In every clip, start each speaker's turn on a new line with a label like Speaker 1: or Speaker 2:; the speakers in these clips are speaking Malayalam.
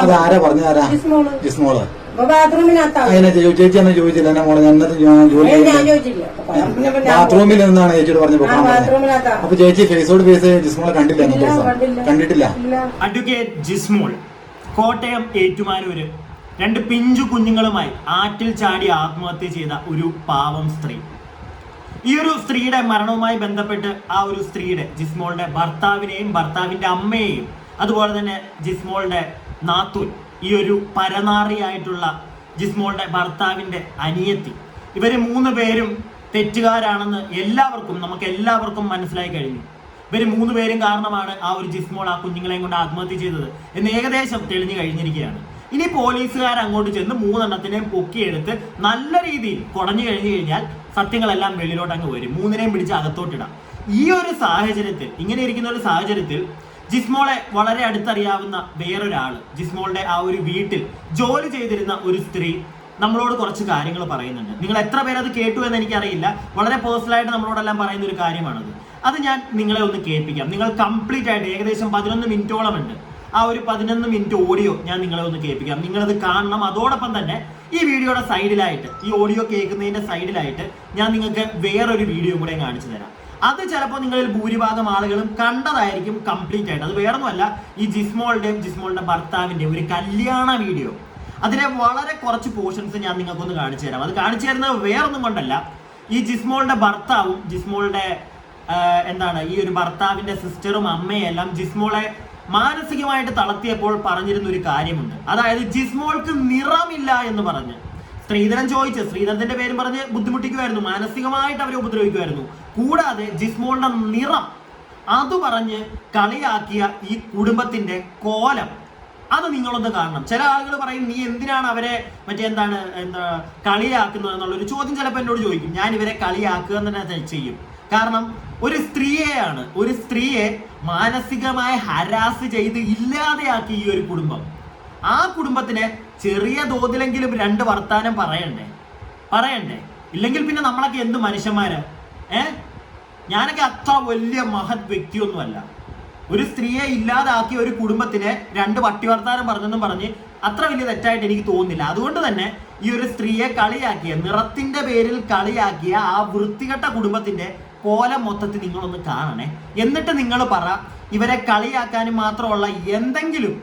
Speaker 1: അതാരാ പറഞ്ഞു തരാ ജിസ്മോള്
Speaker 2: ബാത്റൂമിനകത്താണ്
Speaker 1: ചേച്ചി എന്നെ ചോദിച്ചില്ല എന്നെ മോളെ ബാത്റൂമിൽ നിന്നാണ് ചേച്ചിയോട് പറഞ്ഞു അപ്പൊ ചേച്ചി ഫേസോട് ഫേസ് ജിസ്മോളെ കണ്ടിട്ടില്ല.
Speaker 3: അഡ്വക്കേറ്റ് ജിസ്മോൾ കോട്ടയം ഏറ്റുമാനൂര് 2 പിഞ്ചു കുഞ്ഞുങ്ങളുമായി ആറ്റിൽ ചാടി ആത്മഹത്യ ചെയ്ത ഒരു പാവം സ്ത്രീ. ഈ ഒരു സ്ത്രീയുടെ മരണവുമായി ബന്ധപ്പെട്ട് ആ ഒരു സ്ത്രീയുടെ ജിസ്മോളുടെ ഭർത്താവിനെയും ഭർത്താവിന്റെ അമ്മയെയും അതുപോലെ തന്നെ ജിസ്മോളുടെ നാത്തൂൻ ഈ ഒരു പരനാറിയായിട്ടുള്ള ജിസ്മോളുടെ ഭർത്താവിന്റെ അനിയത്തി ഇവര് 3 പേരും തെറ്റുകാരാണെന്ന് നമുക്ക് എല്ലാവർക്കും മനസ്സിലായി കഴിഞ്ഞു. ഇവര് 3 പേരും കാരണമാണ് ആ ഒരു ജിസ്മോൾ ആ കുഞ്ഞുങ്ങളെയും കൊണ്ട് ആത്മഹത്യ ചെയ്തത് എന്ന് ഏകദേശം തെളിഞ്ഞു കഴിഞ്ഞിരിക്കുകയാണ്. ഇനി പോലീസുകാർ അങ്ങോട്ട് ചെന്ന് 3 എണ്ണത്തിനെയും പൊക്കിയെടുത്ത് നല്ല രീതിയിൽ കുടഞ്ഞു കഴിഞ്ഞു കഴിഞ്ഞാൽ സത്യങ്ങളെല്ലാം വെളിയിലോട്ട് അങ്ങ് വരും. 3നെയും പിടിച്ച് അകത്തോട്ടിടാം. ഈ ഒരു സാഹചര്യത്തിൽ ഇങ്ങനെ ഇരിക്കുന്ന ഒരു സാഹചര്യത്തിൽ ജിസ്മോളെ വളരെ അടുത്തറിയാവുന്ന വേറൊരാള് ജിസ്മോളുടെ ആ ഒരു വീട്ടിൽ ജോലി ചെയ്തിരുന്ന ഒരു സ്ത്രീ നമ്മളോട് കുറച്ച് കാര്യങ്ങൾ പറയുന്നുണ്ട്. നിങ്ങൾ എത്ര പേരത് കേട്ടു എന്ന് എനിക്കറിയില്ല. വളരെ പേഴ്സണലായിട്ട് നമ്മളോടെല്ലാം പറയുന്ന ഒരു കാര്യമാണത്. അത് ഞാൻ നിങ്ങളെ ഒന്ന് കേൾപ്പിക്കാം. നിങ്ങൾ കംപ്ലീറ്റ് ആയിട്ട് ഏകദേശം 11 മിനിറ്റോളം ഉണ്ട്. ആ ഒരു 11 മിനിറ്റ് ഓഡിയോ ഞാൻ നിങ്ങളെ ഒന്ന് കേൾപ്പിക്കാം. നിങ്ങളത് കാണണം. അതോടൊപ്പം തന്നെ ഈ വീഡിയോയുടെ സൈഡിലായിട്ട് ഈ ഓഡിയോ കേൾക്കുന്നതിന്റെ സൈഡിലായിട്ട് ഞാൻ നിങ്ങൾക്ക് വേറൊരു വീഡിയോ കൂടെ കാണിച്ചു തരാം. അത് ചിലപ്പോൾ നിങ്ങളിൽ ഭൂരിഭാഗം ആളുകളും കണ്ടതായിരിക്കും കംപ്ലീറ്റ് ആയിട്ട്. അത് വേറൊന്നുമല്ല, ഈ ജിസ്മോളുടെ ഭർത്താവിന്റെ ഒരു കല്യാണ വീഡിയോ. അതിലെ വളരെ കുറച്ച് പോർഷൻസ് ഞാൻ നിങ്ങൾക്കൊന്ന് കാണിച്ചു തരാം. അത് കാണിച്ചു തരുന്നത് വേറൊന്നും കൊണ്ടല്ല, ഈ ജിസ്മോളുടെ ഭർത്താവും ജിസ്മോളുടെ ഈ ഒരു ഭർത്താവിന്റെ സിസ്റ്ററും അമ്മയും എല്ലാം ജിസ്മോളെ മാനസികമായിട്ട് തളർത്തിയപ്പോൾ പറഞ്ഞിരുന്ന ഒരു കാര്യമുണ്ട്. അതായത് ജിസ്മോൾക്ക് നിറമില്ല എന്ന് പറഞ്ഞ് ശ്രീധരന്റെ പേരും പറഞ്ഞ് ബുദ്ധിമുട്ടിക്കുമായിരുന്നു, മാനസികമായിട്ട് അവരെ ഉപദ്രവിക്കുമായിരുന്നു. കൂടാതെ ജിസ്മോളുടെ നിറം അത് പറഞ്ഞ് കളിയാക്കിയ ഈ കുടുംബത്തിന്റെ കോലം അത് നിങ്ങളൊന്ന് കാണണം. ചില ആളുകൾ പറയും, നീ എന്തിനാണ് അവരെ കളിയാക്കുന്നത് എന്നുള്ളൊരു ചോദ്യം ചിലപ്പോൾ എന്നോട് ചോദിക്കും. ഞാൻ ഇവരെ കളിയാക്കുക തന്നെ ചെയ്യും. കാരണം ഒരു സ്ത്രീയെ മാനസികമായി ഹരാസ് ചെയ്ത് ഇല്ലാതെയാക്കി ഈ ഒരു കുടുംബം. ആ കുടുംബത്തിന് ചെറിയ തോതിലെങ്കിലും 2 വർത്താനം പറയണ്ടേ? ഇല്ലെങ്കിൽ പിന്നെ നമ്മളൊക്കെ എന്ത് മനുഷ്യന്മാര്? ഞാനൊക്കെ അത്ര വലിയ മഹത് വ്യക്തിയൊന്നുമല്ല. ഒരു സ്ത്രീയെ ഇല്ലാതാക്കിയ ഒരു കുടുംബത്തിന് 2 വട്ടി വർത്താനം പറഞ്ഞെന്നും പറഞ്ഞ് അത്ര വലിയ തെറ്റായിട്ട് എനിക്ക് തോന്നുന്നില്ല. അതുകൊണ്ട് തന്നെ ഈ ഒരു സ്ത്രീയെ കളിയാക്കിയ, നിറത്തിന്റെ പേരിൽ കളിയാക്കിയ ആ വൃത്തികെട്ട കുടുംബത്തിന്റെ കോലം മൊത്തത്തിൽ നിങ്ങളൊന്ന് കാണണേ. എന്നിട്ട് നിങ്ങൾ പറ, ഇവരെ കളിയാക്കാനും മാത്രമുള്ള എന്തെങ്കിലും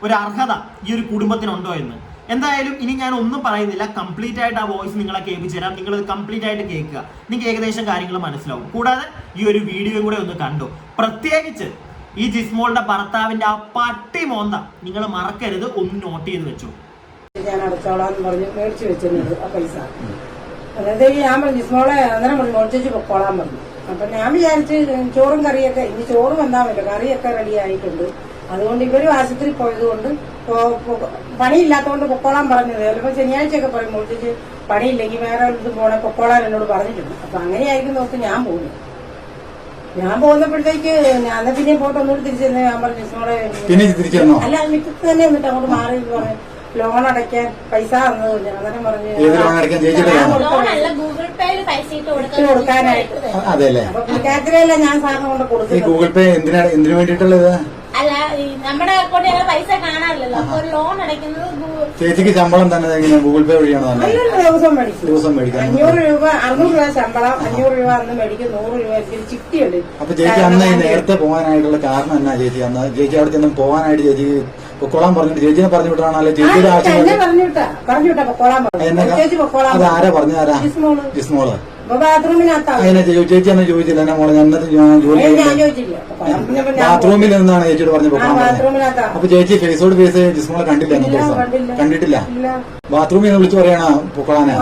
Speaker 3: ഒരു അർഹത ഈ ഒരു കുടുംബത്തിനുണ്ടോ എന്ന്. എന്തായാലും ഇനി ഞാൻ ഒന്നും പറയുന്നില്ല, കംപ്ലീറ്റ് ആയിട്ട് ആ വോയിസ് നിങ്ങളെ കേൾപ്പിച്ചു തരാം. നിങ്ങൾ കംപ്ലീറ്റ് ആയിട്ട് കേൾക്കുക, നിങ്ങൾക്ക് ഏകദേശം കാര്യങ്ങൾ മനസ്സിലാവും. കൂടാതെ ഈ ഒരു വീഡിയോ കൂടെ ഒന്ന് കണ്ടു. പ്രത്യേകിച്ച് ഈ ജിസ്മോളുടെ ഭർത്താവിന്റെ ആ പട്ടി മോന്ത നിങ്ങൾ മറക്കരുത്, ഒന്ന് നോട്ട് ചെയ്ത് വെച്ചു.
Speaker 2: ഞാൻ അടച്ചോളാന്ന് പറഞ്ഞ് മേടിച്ചു വെച്ചിരുന്നത് ആ പൈസ. അതായത് ഞാൻ പറഞ്ഞു ജിസ്മോളെ അന്നേരം മോളിച്ചു പൊക്കോളാൻ പറഞ്ഞു. അപ്പൊ ഞാൻ വിചാരിച്ച് ചോറും കറിയൊക്കെ, ഇനി ചോറ് വന്നാ പറ്റില്ല, കറിയൊക്കെ റെഡി ആയിട്ടുണ്ട്. അതുകൊണ്ട് ഇവരും ആശുപത്രി പോയത് കൊണ്ട് പണിയില്ലാത്തതുകൊണ്ട് പൊക്കോളാൻ പറഞ്ഞത്. ചിലപ്പോ ശനിയാഴ്ചയൊക്കെ പറയും മോളിച്ചു പണിയില്ലെങ്കിൽ വേറെ ഇത് പോണെ പൊക്കോളാൻ എന്നോട് പറഞ്ഞിട്ടുണ്ട്. അപ്പൊ അങ്ങനെയായിരിക്കും നോക്കി ഞാൻ പോകുന്നപ്പോഴത്തേക്ക് ഞാൻ പിന്നെ പോയിട്ട് ഒന്നുകൂടി തിരിച്ചു ഞാൻ പറഞ്ഞു ജിസ്മോളെ അല്ല മിറ്റത്ത് തന്നെ എന്നിട്ട് അങ്ങോട്ട് മാറി പറഞ്ഞു ലോൺ അടയ്ക്കാൻ പൈസ തന്നത്. അന്നേരം പറഞ്ഞു കൊടുക്കാനായിട്ട്. അപ്പൊ പുള്ളിക്കാരത്തിലല്ല ഞാൻ സാറിന് കൊണ്ട് കൊടുക്കുന്നത്.
Speaker 1: ഗൂഗിൾ പേ എന്തിനു വേണ്ടിയിട്ടുള്ളത്?
Speaker 4: അല്ല, നമ്മുടെ അക്കൗണ്ടിൽ പൈസ കാണാറില്ലല്ലോ, അപ്പൊ ലോൺ അടയ്ക്കുന്നത്.
Speaker 1: ചേച്ചിക്ക് ശമ്പളം തന്നെ ഗൂഗിൾ പേ വഴിയാണോ?
Speaker 2: ദിവസം മേടിക്കും. 500 രൂപ 600 രൂപ ശമ്പളം, 500 രൂപ അന്ന് മേടിക്കും, 100 രൂപ എനിക്ക് ചിട്ടിയുണ്ട്.
Speaker 1: അപ്പൊ ചേച്ചി അന്ന് നേരത്തെ പോകാനായിട്ടുള്ള കാരണം എന്നാ? ചേച്ചി അവിടെ ചെന്ന് പോകാനായിട്ട് ചേച്ചി പൊക്കോളാൻ പറഞ്ഞിട്ട് ചേച്ചിനെ പറഞ്ഞു വിട്ടാണോ? ചേച്ചിയുടെ ആവശ്യം
Speaker 2: പറഞ്ഞുവിട്ടാ പൊക്കോളാൻ പറഞ്ഞു.
Speaker 1: അതാരാ പറഞ്ഞു തരാ? ജിസ്മോള്
Speaker 2: ബാത്റൂമിനകത്താണ്.
Speaker 1: ചേച്ചി എന്നെ ചോദിച്ചില്ല എന്നെ മോളെ ബാത്റൂമിൽ നിന്നാണ് ചേച്ചിയോട് പറഞ്ഞു പൊക്കോളാൻ. അപ്പൊ ചേച്ചി ഫേസോട് ഫേസ് ജിസ്മോളെ കണ്ടിട്ടില്ല. ബാത്റൂമിൽ നിന്ന് വിളിച്ചു പറയണ പൊക്കോളാനാ?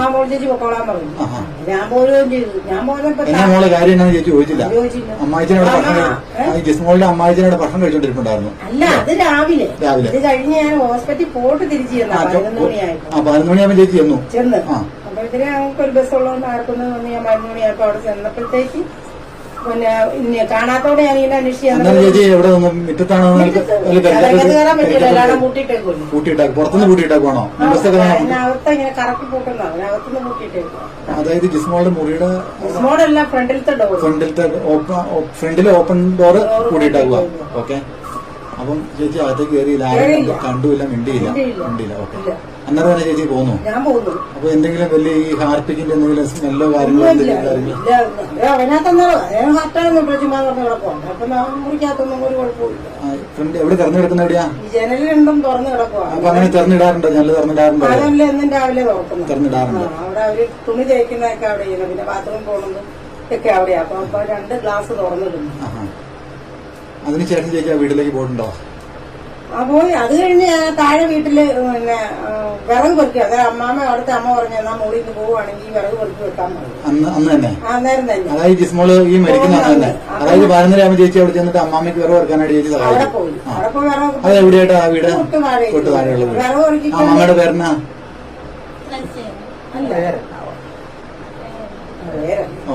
Speaker 1: എന്നാ മോളെ കാര്യം എന്നാ ചേച്ചി ചോദിച്ചില്ല? അമ്മായിച്ചനോട് ജിസ്മോളുടെ അമ്മായിച്ചനോട് ഭക്ഷണം കഴിച്ചോണ്ടിരിപ്പുണ്ടായിരുന്നു.
Speaker 2: അല്ല, അത് രാവിലെ കഴിഞ്ഞ് ഞാൻ ഹോസ്പിറ്റലിൽ പോയിട്ട് തിരിച്ചു
Speaker 1: 11 മണിയാകുമ്പോൾ ചേച്ചി ചെന്നു.
Speaker 2: അപ്പോഴത്തേക്ക് ഞങ്ങൾക്ക് ഒരു ബസ് ഉള്ളതുകൊണ്ട് ആർക്കൊന്ന് ഞാൻ 11 മണിയായപ്പോ അവിടെ ചെന്നപ്പോഴത്തേക്ക് പിന്നെ കാണാത്തോടെ ഞാൻ ഇങ്ങനെ അകത്ത് ഇങ്ങനെ കറക്കി പൂട്ടുന്ന അതിനകത്തുനിന്ന് പൂട്ടിയിട്ടേക്കും.
Speaker 1: അതായത് ജിസ്മോളുടെ മുറിയുടെ
Speaker 2: ജിസ്മോളല്ല ഫ്രണ്ടിലത്തെ
Speaker 1: ഫ്രണ്ടിലെ ഓപ്പൺ ഡോറ് കൂട്ടിയിട്ടാക്കുക. ഓക്കെ, അപ്പം ചേച്ചി അകത്തേക്ക് കയറിയില്ല, ആരും കണ്ടുമില്ല, മിണ്ടിയില്ല. ഓക്കെ. അന്നേരം തന്നെ ചേച്ചി പോന്നു.
Speaker 2: ഞാൻ പോകുന്നു.
Speaker 1: അപ്പൊ എന്തെങ്കിലും വലിയ ഈ ഹാർപ്പിക്കിന്റെ എന്തെങ്കിലും സ്മെല്ലോ കാര്യങ്ങളോ എന്തെങ്കിലും കാര്യങ്ങളോ?
Speaker 2: അവനകത്തൊന്നും ഹർട്ടാണെന്ന് ചുമ്മാ പറഞ്ഞ് കിടക്കുവാണ്. അപ്പൊ മുറിക്കകത്തൊന്നും ഒരു കുഴപ്പമില്ല.
Speaker 1: ഫ്രണ്ട് എവിടെ തെരഞ്ഞെടുക്കുന്ന എവിടെയാ?
Speaker 2: ജനൽ രണ്ടും തുറന്നു കിടക്കുവാ.
Speaker 1: അപ്പൊ അങ്ങനെ തെരഞ്ഞിടാറുണ്ടോ? നല്ല തെരഞ്ഞിടാറുണ്ടോ?
Speaker 2: അതല്ലേ എന്നും രാവിലെ തുറക്കുന്നു.
Speaker 1: തെരഞ്ഞിടാറുണ്ട്.
Speaker 2: അവിടെ അവര് തുണി തേക്കുന്നതൊക്കെ അവിടെ ചെയ്യുന്നു. പിന്നെ ബാത്റൂം പോകുന്നതും ഒക്കെ അവിടെയാ. അപ്പൊ 2 ഗ്ലാസ് തുറന്നിടുന്നു.
Speaker 1: അതിനുശേഷം ചേച്ചി ആ വീട്ടിലേക്ക് പോയിട്ടുണ്ടോ?
Speaker 2: പോയി. അത് കഴിഞ്ഞ് താഴെ വീട്ടില് പിന്നെ വിറക് പെറുക്കി. അതായത് അമ്മാമ്മ അവിടുത്തെ അമ്മ പറഞ്ഞു എന്നാ മുകളിൽ പോവുകയാണെങ്കിൽ വിറക് പെറുക്കി വെക്കാൻ പറഞ്ഞു.
Speaker 1: അന്ന് തന്നെ?
Speaker 2: അന്നേരം തന്നെ.
Speaker 1: അതായത് ജിസ്മോള് ഈ മരിക്കുന്ന തന്നെ. അതായത് 11:30 ചേച്ചി അവിടെ ചെന്നിട്ട് അമ്മാമ്മയ്ക്ക് വിറവ് വെറുക്കാനായിട്ട് ചേച്ചി
Speaker 2: അവിടെ പോയി. അവിടെ പോയി വിറക്.
Speaker 1: അത് എവിടെയായിട്ടാ ആ വീട്?
Speaker 2: തൊട്ടുതാഴെയുള്ള വീട്. വിറക് പെറുക്കി.
Speaker 1: അമ്മയുടെ പേരെന്നാ?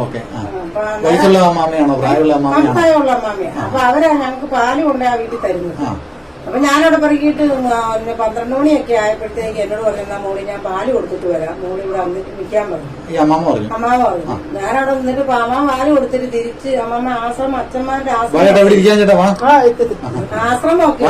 Speaker 1: ഓക്കെ. വയസ്സുള്ള അമ്മാമയാണോ? പ്രായമുള്ള അമ്മാമയാണോ?
Speaker 2: പ്രായമുള്ള അമ്മാമയാ. അപ്പൊ അവരാ ഞങ്ങൾക്ക് പാല് കൊണ്ട് ആ വീട്ടിൽ തരുന്നത്. അപ്പൊ ഞാനവിടെ പറക്കിയിട്ട് 12 മണിയൊക്കെ ആയപ്പോഴത്തേക്ക് എന്നോട് പറഞ്ഞാ മോളി ഞാൻ പാല് കൊടുത്തിട്ട് വരാം, മോളി ഇവിടെ വന്നിട്ട് നിൽക്കാൻ പറഞ്ഞു.
Speaker 1: അമ്മാമ പറഞ്ഞു.
Speaker 2: ഞാനവിടെ നിന്നിട്ട് അമ്മാമ പാല് കൊടുത്തിട്ട് തിരിച്ച് അമ്മാമ ആശ്രമം അച്ഛന്മാരുടെ ആശ്രമം ഒക്കെ.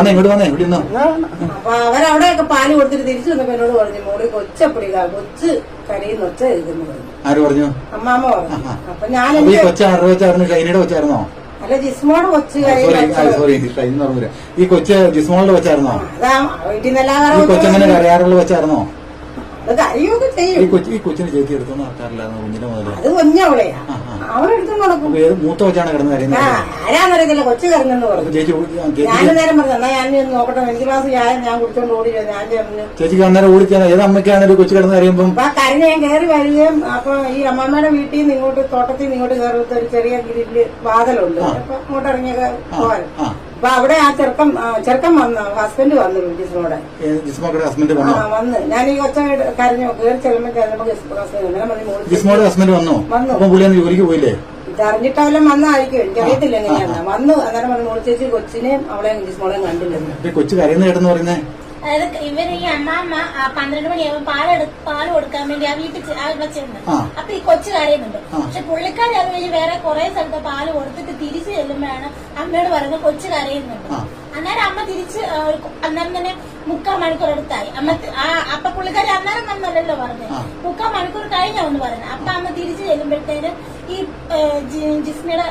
Speaker 2: അപ്പൊ അവരവിടെയൊക്കെ പാല് കൊടുത്തിട്ട് തിരിച്ചു വന്നപ്പോ എന്നോട് പറഞ്ഞു മോളി കൊച്ചപ്പടിയില്ല, കൊച്ച് കരയുന്ന ഒച്ച എഴുതുന്നു പറഞ്ഞു.
Speaker 1: ആര് പറഞ്ഞു?
Speaker 2: അമ്മാമ പറഞ്ഞു. അപ്പൊ ഞാൻ
Speaker 1: വെച്ചായിരുന്നോ?
Speaker 2: അല്ല, ജിസ്മോട് കൊച്ച്
Speaker 1: ഈ കൊച്ച് ജിസ്മോളുടെ വെച്ചായിരുന്നോ?
Speaker 2: അതാ വീട്ടിൽ നിന്നെല്ലാം
Speaker 1: ഈ കൊച്ചെങ്ങനെ കരയാറുള്ള വെച്ചായിരുന്നോ?
Speaker 2: അത് കരയൊക്കെ ചെയ്യും.
Speaker 1: ഈ കൊച്ചിന് ചേച്ചി എടുത്തൊന്നും ആൾക്കാരില്ലായിരുന്നു കുഞ്ഞിന്റെ മുതല്.
Speaker 2: അത് കുഞ്ഞവളെയാ, അവളെടുത്തും നടക്കും.
Speaker 1: മൂത്ത കൊച്ചാണ് കിടന്ന് കരയുന്നത്.
Speaker 2: ആരാന്നറിയത്തില്ല, കൊച്ചു കരഞ്ഞെന്ന് പറഞ്ഞു. ഞാൻ നേരം പറഞ്ഞു എന്നാ ഞാൻ നോക്കട്ടെ, എനിക്ക് ക്ലാസ് ഞാൻ കുടിച്ചോണ്ട് ഓടി. ഞാൻ പറഞ്ഞു
Speaker 1: ചേച്ചിക്ക് അന്നേരം ഓടിക്കാൻ ഏത് അമ്മയ്ക്കാണ് ഒരു കൊച്ചു കിടന്ന് കരയുമ്പം?
Speaker 2: അപ്പൊ കരഞ്ഞ് ഞാൻ കയറി വരികയും അപ്പൊ ഈ അമ്മമ്മയുടെ വീട്ടിൽ നിന്ന് ഇങ്ങോട്ട് തോട്ടത്തിൽ നിന്ന് ഇങ്ങോട്ട് കയറുന്ന ഒരു ചെറിയ ഗ്രില്ല് വാതിലുണ്ട്. അപ്പൊ ഇങ്ങോട്ട് ഇറങ്ങിയൊക്കെ പോകാൻ. അപ്പൊ അവിടെ ആ ചെറുക്കൻ വന്നു, ഹസ്ബൻഡ് വന്നു ജിസ്മോടെ.
Speaker 1: ഹസ്ബൻഡ്
Speaker 2: വന്ന് ഞാൻ ഈ കൊച്ച കരഞ്ഞു കയറി ചെല്ലുമ്പോ
Speaker 1: ജിസ്മോടെ ഹസ്ബൻഡ് വന്നു. അപ്പൊ പുള്ളി ജോലിക്ക് പോയില്ലേ?
Speaker 2: ഇതറിഞ്ഞിട്ടെല്ലാം വന്നായിരിക്കും, എനിക്കറിയത്തില്ല എങ്ങനെയാണ്. വന്നു അന്നേരം പറഞ്ഞു മോളി ചേച്ചി കൊച്ചിനെയും അവളെയും ജിസ്മോളെയും കണ്ടില്ലെന്ന്.
Speaker 1: കൊച്ചു കരയുന്ന കേട്ടെന്ന് പറയുന്നേ?
Speaker 4: അതായത് ഇവര് ഈ അമ്മാമ്മ 12 മണിയാകുമ്പോ പാല് കൊടുക്കാൻ വേണ്ടി ആ വീട്ടിൽ ചെന്ന് അപ്പൊ ഈ കൊച്ചു കരയുന്നുണ്ട്. പക്ഷെ പുള്ളിക്കാരി അത് കഴിഞ്ഞ് വേറെ കുറെ സ്ഥലത്ത് പാല് കൊടുത്തിട്ട് തിരിച്ചു ചെല്ലുമ്പോഴാണ് അമ്മയോട് പറയുന്നത് കൊച്ചു കരയുന്നുണ്ട്. അന്നേരം അമ്മ തിരിച്ച് അന്നേരം തന്നെ 3/4 മണിക്കൂർ അടുത്തായി. അപ്പൊ പുള്ളിക്കാരി അന്നേരം വന്നല്ലോ പറഞ്ഞത്, 3/4 മണിക്കൂർ കഴിഞ്ഞാന്ന് പറയുന്നത്. അപ്പൊ അമ്മ തിരിച്ചു ചെല്ലുമ്പോഴത്തേന് ഈ ജിസ്മയുടെ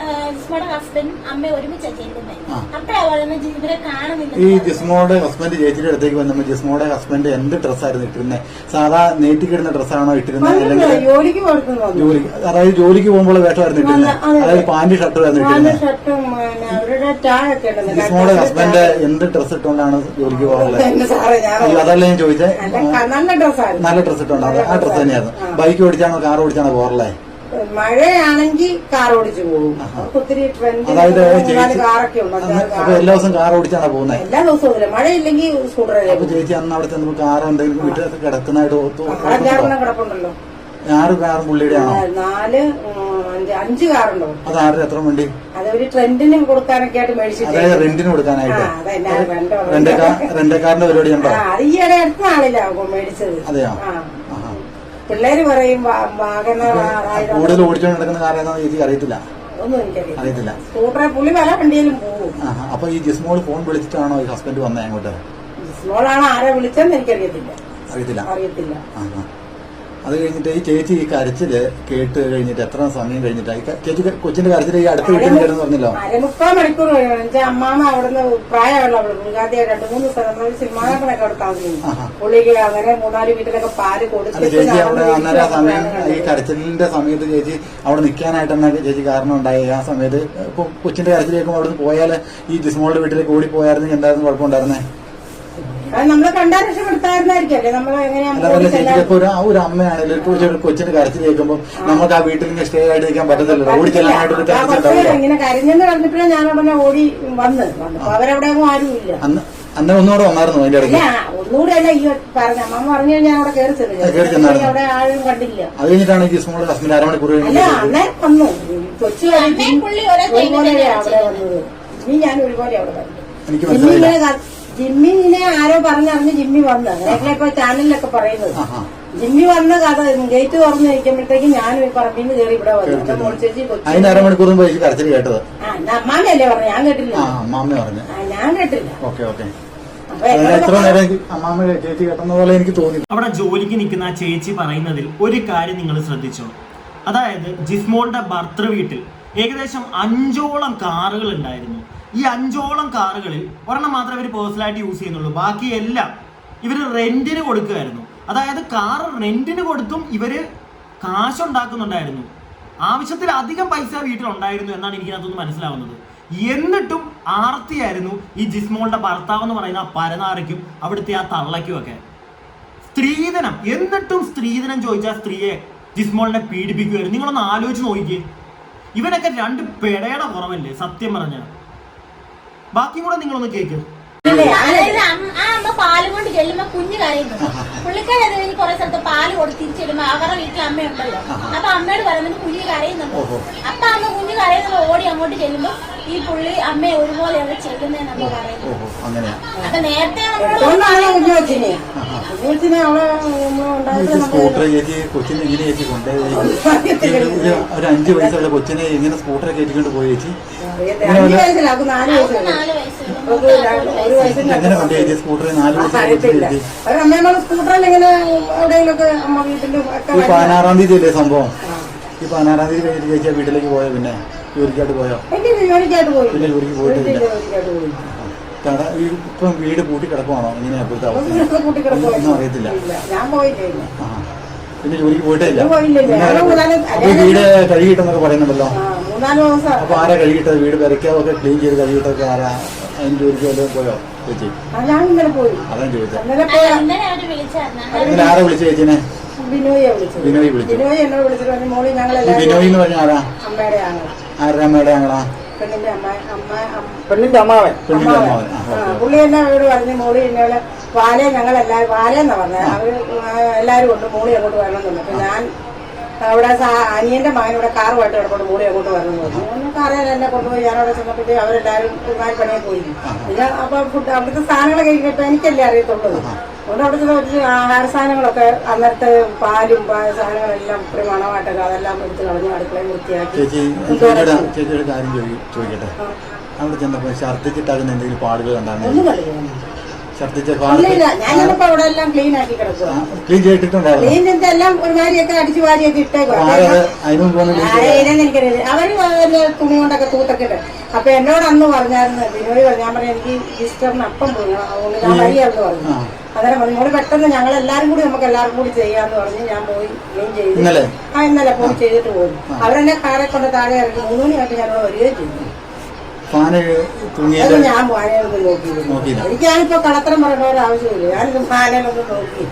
Speaker 4: ഹസ്ബൻഡും അമ്മ ഒരുമിച്ചാ ചെല്ലുന്നത്. അപ്പഴാ പറയുന്നത് ഇവരെ കാണുന്നില്ല.
Speaker 1: ഈ ജിസ്മോയുടെ ഹസ്ബൻഡ് ചേച്ചിയുടെ അടുത്തേക്ക് വന്നപ്പോ ജിസ്മോയുടെ ഹസ്ബൻഡ് എന്ത് ഡ്രസ്സായിരുന്നു ഇട്ടിരുന്നത്? സാധാ നേറ്റിക്കിടുന്ന ഡ്രസ്സാണോ ഇട്ടിരുന്നത്? അല്ലെങ്കിൽ ജോലിക്ക്, അതായത് ജോലിക്ക് പോകുമ്പോൾ വേഷമായിരുന്നു ഇട്ടിരുന്നത്? അതായത് പാന്റ് ഷർട്ടായിരുന്നു ഇട്ടിരുന്നത്? ജിസ്മോയുടെ ഹസ്ബൻഡ് എന്ത് ഡ്രസ് ഇട്ടുകൊണ്ടാണ് ജോലിക്ക് പോകാറുള്ളത്? അതല്ല ഞാൻ ചോദിച്ചേ. നല്ല ഡ്രസ് ഇട്ടുണ്ടോ? ആ ഡ്രസ് തന്നെയായിരുന്നു. ബൈക്ക് ഓടിച്ചാണോ കാർ ഓടിച്ചാണോ പോകാറുള്ളത്?
Speaker 2: മഴയാണെങ്കിൽ കാർ ഓടിച്ചു പോകും. ഒത്തിരി
Speaker 1: അതായത് അപ്പൊ എല്ലാ ദിവസവും കാർ ഓടിച്ചാണോ പോകുന്നത്?
Speaker 2: എല്ലാ ദിവസവും മഴയില്ലെങ്കിൽ സ്കൂട്ടർ.
Speaker 1: അപ്പൊ ചേച്ചി അന്ന് അവിടെ ചെന്നപ്പോ കാർ എന്തെങ്കിലും വീട്ടിൽ കിടക്കുന്നതായിട്ട്
Speaker 2: കിടപ്പുണ്ടല്ലോ?
Speaker 1: 6 കാറും പുള്ളിയുടെ ആണോ?
Speaker 2: 5 കാറുണ്ടോ?
Speaker 1: അത് ആരുടെ എത്ര വണ്ടി?
Speaker 2: അതൊരു ട്രെൻഡിന് കൊടുക്കാനൊക്കെ ആയിട്ട് മേടിച്ചിട്ട്.
Speaker 1: അതായത് റെന്റിന് കൊടുക്കാനായിട്ട് റെന്റക്കാരന്റെ പരിപാടി ഉണ്ടോ?
Speaker 2: അത് ഈയിടെ അടുത്ത നാളിലാ മേടിച്ചത്.
Speaker 1: അതെയോ?
Speaker 2: പിള്ളേര് പറയും
Speaker 1: കൂടുതൽ ഓടിച്ചോണ്ട് നടക്കുന്ന കാർ ഏതാണെന്ന് ചേച്ചി അറിയത്തില്ല?
Speaker 2: ഒന്നും എനിക്കറിയത്തില്ല. സ്കൂട്ടറെ പുള്ളി പല വണ്ടിയിലും പോകും.
Speaker 1: അപ്പൊ ഈ ജിസ്മോൾ ഫോൺ വിളിച്ചിട്ടാണോ ഈ ഹസ്ബൻഡ് വന്നേ അങ്ങോട്ട്?
Speaker 2: ജിസ്മോളാണ് ആരെ വിളിച്ചെന്ന് എനിക്കറിയത്തില്ല.
Speaker 1: അറിയത്തില്ല. അത് കഴിഞ്ഞിട്ട് ഈ ചേച്ചി ഈ കരച്ചില് കേട്ട് കഴിഞ്ഞിട്ട് എത്ര സമയം കഴിഞ്ഞിട്ടാ ചേച്ചി കൊച്ചിന്റെ കരച്ചിൽ ഈ അടുത്ത വീട്ടിൽ കേട്ടെന്ന് പറഞ്ഞല്ലോ?
Speaker 2: 3/4 മണിക്കൂർ കഴിഞ്ഞ അമ്മാമ അവിടുന്ന് പ്രായമുള്ള പുള്ളിക്കാത്തി 2-3 സ്ഥലങ്ങളിൽ സിനിമാനൊക്കെ അവിടെ താമസിക്കുന്നു. പുള്ളിക്ക് അങ്ങനെ 3-4 വീട്ടിലൊക്കെ പാല് കൊടുത്തു.
Speaker 1: ചേച്ചി അവിടെ അന്നേരം ആ സമയം ഈ കരച്ചിലിന്റെ സമയത്ത് ചേച്ചി അവിടെ നിൽക്കാനായിട്ടെന്നാ ചേച്ചി കാരണം ഉണ്ടായി? ആ സമയത്ത് ഇപ്പൊ കൊച്ചിന്റെ കരച്ചിൽ കേൾക്കുമ്പോൾ അവിടെ നിന്ന് പോയാല് ഈ ജിസ്മോളുടെ വീട്ടിലേക്ക് ഓടി പോയായിരുന്നെങ്കിൽ എന്തായിരുന്നു കുഴപ്പമുണ്ടായിരുന്നേ?
Speaker 2: നമ്മളെ കണ്ടാൽ രക്ഷപ്പെടുത്തായിരുന്നായിരിക്കല്ലേ നമ്മളെ എങ്ങനെയാ?
Speaker 1: ഒരു അമ്മയാണെങ്കിലും കൊച്ചിന്റെ കരച്ചിൽ കേൾക്കുമ്പോൾ നമുക്ക് ആ വീട്ടിൽ സ്റ്റേ ആയിട്ട് നിൽക്കാൻ പറ്റത്തില്ലല്ലോ. ഓടിച്ചെല്ലാനായിട്ട്
Speaker 2: ഇങ്ങനെ കരഞ്ഞെന്ന് പറഞ്ഞപ്പോഴേ ഞാൻ ഉടനെ ഓടി വന്ന് അവരവിടെ ആരുമില്ല.
Speaker 1: അന്ന് ഒന്നുകൂടെ വന്നായിരുന്നു അതിന്റെ ഇടയ്ക്ക്?
Speaker 2: ഒന്നുകൂടെ അല്ല, ഈ പറഞ്ഞ അമ്മ പറഞ്ഞു കഴിഞ്ഞാൽ അവിടെ കയറി ചെന്നു. അവിടെ ആരും കണ്ടില്ല.
Speaker 1: അത് കഴിഞ്ഞിട്ടാണ് ജിസ്മോളുടെ ഹസ്ബൻഡ് 1/2 മണിക്കൂർ
Speaker 2: അല്ല അന്നേരം വന്നു. കൊച്ചു ഒരുപോലെയാ അവിടെ വന്നത്. ജിമ്മി ഞാൻ ഒരുപോലെ അവിടെ വന്നു.
Speaker 1: എനിക്ക് മനസ്സിലായില്ല.
Speaker 2: ജിമ്മിനെ ആരോ പറഞ്ഞറിഞ്ഞ് ജിമ്മി വന്ന് അങ്ങനെയൊക്കെ ഇപ്പൊ ചാനലിലൊക്കെ പറയുന്നത്. ജിമ്മി വന്ന കഥ ഗേറ്റ് തുറന്ന് നിൽക്കുമ്പോഴത്തേക്കും ഞാൻ പറമ്പിൽ നിന്ന് കയറി ഇവിടെ വന്നു മോളിച്ചേച്ചി
Speaker 1: അതിന് അരമണിക്കൂർ മുമ്പ് ചേച്ചി കരച്ചിൽ കേട്ടത്.
Speaker 2: അമ്മാമയല്ലേ പറഞ്ഞു, ഞാൻ കേട്ടില്ല.
Speaker 1: അമ്മാമ്മ പറഞ്ഞു.
Speaker 2: ഞാൻ കേട്ടില്ല.
Speaker 1: Okay okay. എത്ര നേരം അമ്മാമ്മ ചേച്ചി കേട്ടെന്ന പോലെ എനിക്ക് തോന്നി.
Speaker 3: അവിടെ ജോലിക്ക് നിൽക്കുന്ന ആ ചേച്ചി പറയുന്നതിൽ ഒരു കാര്യം നിങ്ങൾ ശ്രദ്ധിച്ചോ. അതായത് ജിസ്മോളുടെ ഭർത്തൃ വീട്ടിൽ ഏകദേശം 5ഓളം കാറുകൾ ഉണ്ടായിരുന്നു. ഈ 5ഓളം കാറുകളിൽ ഒരെണ്ണം മാത്രമേ ഇവർ പേഴ്സണലായിട്ട് യൂസ് ചെയ്യുന്നുള്ളൂ. ബാക്കിയെല്ലാം ഇവർ റെന്റിന് കൊടുക്കുമായിരുന്നു. അതായത് കാർ റെന്റിന് കൊടുത്തും ഇവര് കാശുണ്ടാക്കുന്നുണ്ടായിരുന്നു. ആവശ്യത്തിലധികം പൈസ വീട്ടിലുണ്ടായിരുന്നു എന്നാണ് എനിക്കതിനകത്തൊന്ന് മനസ്സിലാവുന്നത്. എന്നിട്ടും ആർത്തിയായിരുന്നു ഈ ജിസ്മോളുടെ ഭർത്താവ് എന്ന് പറയുന്ന ആ പരനാരയ്ക്കും അവിടുത്തെ ആ തള്ളയ്ക്കും ഒക്കെ. സ്ത്രീധനം, എന്നിട്ടും സ്ത്രീധനം ചോദിച്ച സ്ത്രീയെ ജിസ്മോളിനെ പീഡിപ്പിക്കുമായിരുന്നു. നിങ്ങളൊന്ന് ആലോചിച്ച് നോക്കിക്കേ. ഇവനൊക്കെ 2 പെടയുടെ കുറവല്ലേ സത്യം പറഞ്ഞ. ബാക്കിയും കൂടെ നിങ്ങളൊന്ന് കേക്ക്.
Speaker 4: അതായത് ആ അമ്മ പാല് കൊണ്ട് ചെല്ലുമ്പോ കുഞ്ഞു കരയുന്നു. പുള്ളിക്കാരി അത് കഴിഞ്ഞ് കുറെ സ്ഥലത്ത് പാല് കൊടുത്ത് തിരിച്ചിടുമ്പോ അവരുടെ വീട്ടിൽ അമ്മയുണ്ടല്ലോ. അപ്പൊ അമ്മയോട് പറയുന്നത് കുഞ്ഞ് കരയുന്നുണ്ട്. അപ്പൊ അമ്മ കുഞ്ഞ് കരയുന്നത് ഓടി അങ്ങോട്ട് ചെല്ലുമ്പോ ഈ പുള്ളി അമ്മയെ ഒരുപോലെ അവിടെ ചെല്ലുന്നതെന്ന് അമ്മ പറയുന്നു. അപ്പൊ നേരത്തെ
Speaker 1: കൊച്ചിനെ ഇങ്ങനെ ചേച്ചി കൊണ്ടുപോയി ഒരു 5 വയസ്സുള്ള കൊച്ചിനെ ഇങ്ങനെ സ്കൂട്ടറെ കയറ്റിക്കൊണ്ട് പോയി ചേച്ചി. എങ്ങനെ കൊണ്ടു ചേച്ചി സ്കൂട്ടറെ? 4 വയസ്സ്. ഈ 16-ാം തീയതി അല്ലേ സംഭവം? ഈ 16-ാം തീയതി കഴിഞ്ഞിട്ട് ചേച്ചിയാ വീട്ടിലേക്ക് പോയോ? പിന്നെ ജോലിക്കായിട്ട് പോയോ? പിന്നെ ജോലിക്ക് പോയിട്ടില്ല. ഇപ്പം വീട് പൂട്ടി കിടക്കുവാണോ? ഇങ്ങനെ എപ്പോഴത്തെ അവസ്ഥ ഒന്നും അറിയത്തില്ല. പിന്നെ ജോലിക്ക് പോയിട്ടേ ഇല്ല. അപ്പൊ വീട് കഴുകിയിട്ടെന്നൊക്കെ പറയുന്നുണ്ടല്ലോ. അപ്പൊ ആരാ കഴുകിയിട്ടത്? വീട് പെരക്കാവൊക്കെ ക്ലീൻ ചെയ്ത് കഴുകിയിട്ടൊക്കെ ആരാ? അതിന് ജോലിക്ക് വല്ലതും പോയോ ചേച്ചി? അതാണ് ചോദിച്ചത്. ആരാ വിളിച്ച ചേച്ചിനെ? ബിനോയ് വിളിച്ചു. ബിനോയ് എന്ന് പറഞ്ഞ ആരാ? ആരുടെ അമ്മയുടെ ഞങ്ങളാ? പെണ്ണിന്റെ അമ്മാവൻ.
Speaker 2: പുള്ളി എന്നെ വീട് പറഞ്ഞു മോളി എന്നോട് വാലേ ഞങ്ങളെല്ലാവരും വാലേന്നാ പറഞ്ഞത്. അവര് എല്ലാരും കൊണ്ട് മോളി അങ്ങോട്ട് വരണമെന്നുണ്ട്. അപ്പൊ ഞാൻ അവിടെ അനിയന്റെ മകനിവിടെ കാറുമായിട്ട് കിടക്കൊണ്ട് മോളി അങ്ങോട്ട് വരണം പറഞ്ഞു. കാറിൽ എന്നെ കൊണ്ടുപോയി ഞാനവിടെ ചെന്നപ്പോഴത്തേക്ക് അവരെല്ലാവരും പണിയെ പോയി. പിന്നെ അപ്പൊ ഫുഡ് അവിടുത്തെ സാധനങ്ങളൊക്കെ കഴിക്കപ്പോ എനിക്കല്ലേ അറിയത്തുള്ളൂ. അതുകൊണ്ട് അവിടുത്തെ കുറച്ച് ആഹാര സാധനങ്ങളൊക്കെ അന്നത്തെ പാലും സാധനങ്ങളെല്ലാം ഇപ്പഴേ മണമായിട്ടൊക്കെ അതെല്ലാം എടുത്ത് കളഞ്ഞ് അടുക്കളയും വൃത്തിയാക്കി.
Speaker 1: ചേച്ചിയുടെ കാര്യം ചോദിക്കട്ടെ. അവിടെ ചെന്നപ്പോ ഛർദ്ദിച്ചിട്ടാകുന്ന എന്തെങ്കിലും പാടുകൾ കണ്ടാണ്?
Speaker 2: ഞാനിപ്പോ അവിടെ എല്ലാം ക്ലീൻ ആക്കി കിടക്കുക.
Speaker 1: ക്ലീൻ ചെയ്തിട്ടുണ്ടായിരുന്നു.
Speaker 2: ക്ലീൻ ചെയ്ത് എല്ലാം ഒരുമാതിരിയൊക്കെ അടിച്ചു വാരിയൊക്കെ ഇട്ടേക്കും. എനിക്കറിയില്ല. അവര് തുണി കൊണ്ടൊക്കെ തൂത്തൊക്കെ ഇട്ട്. അപ്പൊ എന്നോട് അന്ന് പറഞ്ഞായിരുന്നു ബിനോയ് പറഞ്ഞു. ഞാൻ പറഞ്ഞു എനിക്ക് ഈസ്റ്ററിന് അപ്പം പോയി അതുകൊണ്ട് ഞാൻ വരികയെന്ന് പറഞ്ഞു. അന്നേരം പറഞ്ഞു മോള് പെട്ടെന്ന് ഞങ്ങളെല്ലാരും കൂടി നമുക്ക് എല്ലാവർക്കും കൂടി ചെയ്യാന്ന് പറഞ്ഞ് ഞാൻ പോയി ക്ലീൻ ചെയ്ത് ഇന്നലെ പോയി ചെയ്തിട്ട് പോയി. അവരെന്നെ കാറെ കൊണ്ട് താഴെ ഇറങ്ങി 3 മണിയായിട്ട് ഞാനവിടെ വരികയും ചെയ്തു. ഞാൻ പാനയിലൊന്നും നോക്കിയില്ല. എനിക്കാണിപ്പോ കളത്തരം പറയേണ്ട ഒരു ആവശ്യമില്ല. ഞാനിത് പാനയിലൊന്നും നോക്കി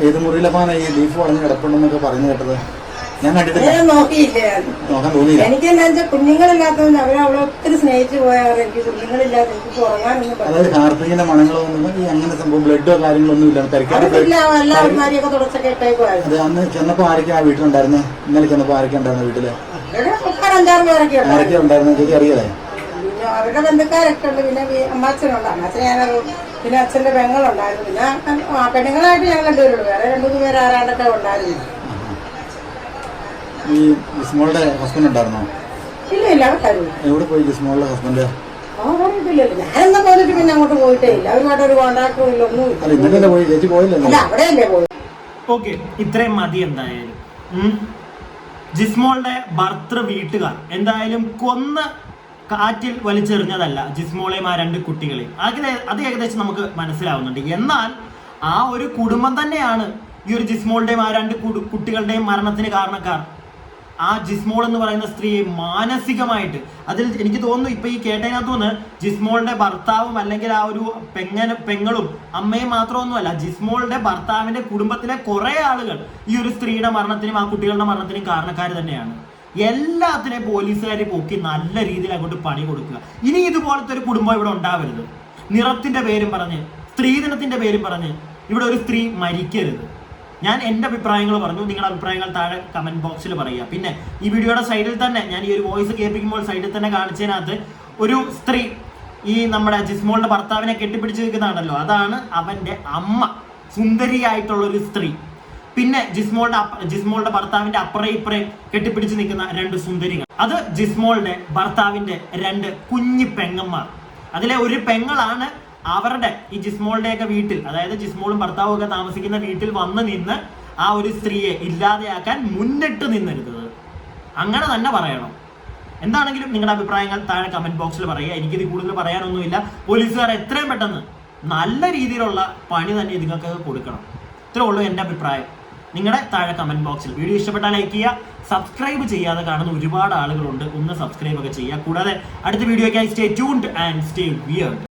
Speaker 1: ഏത് മുറിയിലെ പാന ഈ ലീഫ് വളഞ്ഞ് കിടപ്പുണ്ടെന്നൊക്കെ പറഞ്ഞു കേട്ടത് ഞാൻ കണ്ടിട്ടില്ല.
Speaker 2: നോക്കിയില്ല. എനിക്കെന്താ വെച്ചാൽ കുഞ്ഞുങ്ങളില്ലാത്തതുകൊണ്ട് അവരവിടെ ഒത്തിരി സ്നേഹിച്ചു പോയാൽ എനിക്ക് കുഞ്ഞുങ്ങളില്ലാത്ത എനിക്ക് ഉറങ്ങാനൊന്നും
Speaker 1: അതായത് ഹാർപ്പിങ്ങിന്റെ മണങ്ങളൊന്നും അങ്ങനെ സംഭവം ബ്ലഡോ കാര്യങ്ങളൊന്നും ഇല്ല.
Speaker 2: എല്ലാവരുമാരിയൊക്കെ തുടച്ചൊക്കെ ഇട്ടേക്കുമായിരുന്നു.
Speaker 1: അന്ന് ചെന്നപ്പോ ആരൊക്കെ ആ വീട്ടിലുണ്ടായിരുന്നേ? ഇന്നലെ ചെന്നപ്പോ ആരൊക്കെ ഉണ്ടായിരുന്നു വീട്ടില്?
Speaker 2: 5-6 പേരൊക്കെ
Speaker 1: ആരൊക്കെ ഉണ്ടായിരുന്നു ചേച്ചി അറിയാലേ?
Speaker 2: അവരുടെ ബന്ധുക്കാരൊക്കെ ഉണ്ട്. പിന്നെ അമ്മാച്ചനുണ്ട്. അമ്മാച്ചനെ ഞാനത് പിന്നെ അച്ഛന്റെ പെങ്ങളുണ്ടായിരുന്നു. പിന്നെ പെണ്ണുങ്ങളായിട്ട് ഞങ്ങൾ 2 പേരുള്ളൂ. വേറെ 2-3 പേര് ആരാണ്ടൊക്കെ ഉണ്ടായിരുന്നു.
Speaker 1: ഈ ജിസ്മോളുടെ ഹസ്ബൻഡ് ഉണ്ടായിരുന്നോ?
Speaker 2: ഇല്ല അവർക്കാരും.
Speaker 1: എവിടെ പോയി ജിസ്മോളുടെ ഹസ്ബൻഡ്?
Speaker 2: ഞാനെന്നാ പോയിട്ട് പിന്നെ അങ്ങോട്ട് പോയിട്ടേ ഇല്ല. അവരുമായിട്ട് ഒരു കോണ്ടാക്ടും ഇല്ല, ഒന്നും ഇല്ല.
Speaker 1: ഇന്നലെ പോയി ചേച്ചി പോയില്ലല്ലോ?
Speaker 2: അവിടെയല്ലേ പോയി.
Speaker 3: ഓക്കെ, ഇത്രയും മതി. എന്തായാലും ജിസ്മോളുടെ ഭർത്തൃ വീട്ടുകാർ എന്തായാലും കൊന്ന് കാറ്റിൽ വലിച്ചെറിഞ്ഞതല്ല ജിസ്മോളെയും ആ 2 കുട്ടികളെയും. അത് ഏകദേശം നമുക്ക് മനസ്സിലാവുന്നുണ്ട്. എന്നാൽ ആ ഒരു കുടുംബം തന്നെയാണ് ഈ ഒരു ജിസ്മോളുടെയും ആ 2 കുട്ടികളുടെയും മരണത്തിന് കാരണക്കാർ. ആ ജിസ്മോൾ എന്ന് പറയുന്ന സ്ത്രീയെ മാനസികമായിട്ട്, അതിൽ എനിക്ക് തോന്നുന്നു ഇപ്പൊ ഈ കേട്ടതിനകത്ത് തോന്നുന്നു ജിസ്മോളുടെ ഭർത്താവും അല്ലെങ്കിൽ ആ ഒരു പെങ്ങളും അമ്മയും മാത്രമൊന്നുമല്ല, ജിസ്മോളുടെ ഭർത്താവിന്റെ കുടുംബത്തിലെ കുറെ ആളുകൾ ഈ ഒരു സ്ത്രീയുടെ മരണത്തിനും ആ കുട്ടികളുടെ മരണത്തിനും കാരണക്കാർ തന്നെയാണ്. എല്ലാത്തിനെയും പോലീസുകാർ പൊക്കി നല്ല രീതിയിൽ അങ്ങോട്ട് പണി കൊടുക്കുക. ഇനി ഇതുപോലത്തെ ഒരു കുടുംബം ഇവിടെ ഉണ്ടാവരുത്. നിറത്തിന്റെ പേരും പറഞ്ഞ്, സ്ത്രീധനത്തിന്റെ പേരും പറഞ്ഞ് ഇവിടെ ഒരു സ്ത്രീ മരിക്കരുത്. ഞാൻ എൻ്റെ അഭിപ്രായങ്ങൾ പറഞ്ഞു. നിങ്ങളുടെ അഭിപ്രായങ്ങൾ താഴെ കമന്റ് ബോക്സിൽ പറയുക. പിന്നെ ഈ വീഡിയോയുടെ സൈഡിൽ തന്നെ ഞാൻ ഈ ഒരു വോയിസ് കേൾപ്പിക്കുമ്പോൾ സൈഡിൽ തന്നെ കാണിച്ചതിനകത്ത് ഒരു സ്ത്രീ ഈ നമ്മുടെ ജിസ്മോളുടെ ഭർത്താവിനെ കെട്ടിപ്പിടിച്ച് നിൽക്കുന്നതാണല്ലോ, അതാണ് അവന്റെ അമ്മ. സുന്ദരിയായിട്ടുള്ള ഒരു സ്ത്രീ, പിന്നെ ജിസ്മോളുടെ ഭർത്താവിന്റെ അപ്പുറം ഇപ്പുറം കെട്ടിപ്പിടിച്ച് നിൽക്കുന്ന 2 സുന്ദരികൾ. അത് ജിസ്മോളുടെ ഭർത്താവിന്റെ 2 കുഞ്ഞു പെങ്ങന്മാർ. അതിലെ ഒരു പെങ്ങളാണ് അവരുടെ ഈ ജിസ്മോളുടെയൊക്കെ വീട്ടിൽ, അതായത് ജിസ്മോളും ഭർത്താവും ഒക്കെ താമസിക്കുന്ന വീട്ടിൽ വന്ന് നിന്ന് ആ ഒരു സ്ത്രീയെ ഇല്ലാതെയാക്കാൻ മുന്നിട്ട് നിന്നിരുന്നത്. അങ്ങനെ തന്നെ പറയണം. എന്താണെങ്കിലും നിങ്ങളുടെ അഭിപ്രായങ്ങൾ താഴെ കമന്റ് ബോക്സിൽ പറയുക. എനിക്കിത് കൂടുതൽ പറയാനൊന്നുമില്ല. പോലീസുകാർ എത്രയും പെട്ടെന്ന് നല്ല രീതിയിലുള്ള പണി തന്നെ നിങ്ങൾക്ക് കൊടുക്കണം. ഇത്രേ ഉള്ളൂ എൻ്റെ അഭിപ്രായം. നിങ്ങളുടെ താഴെ കമന്റ് ബോക്സിൽ. വീഡിയോ ഇഷ്ടപ്പെട്ടാൽ ലൈക്ക് ചെയ്യുക. സബ്സ്ക്രൈബ് ചെയ്യാതെ കാണുന്ന ഒരുപാട് ആളുകളുണ്ട്, ഒന്ന് സബ്സ്ക്രൈബ് ഒക്കെ ചെയ്യുക. കൂടാതെ അടുത്ത വീഡിയോയ്ക്കായി stay tuned and stay weird.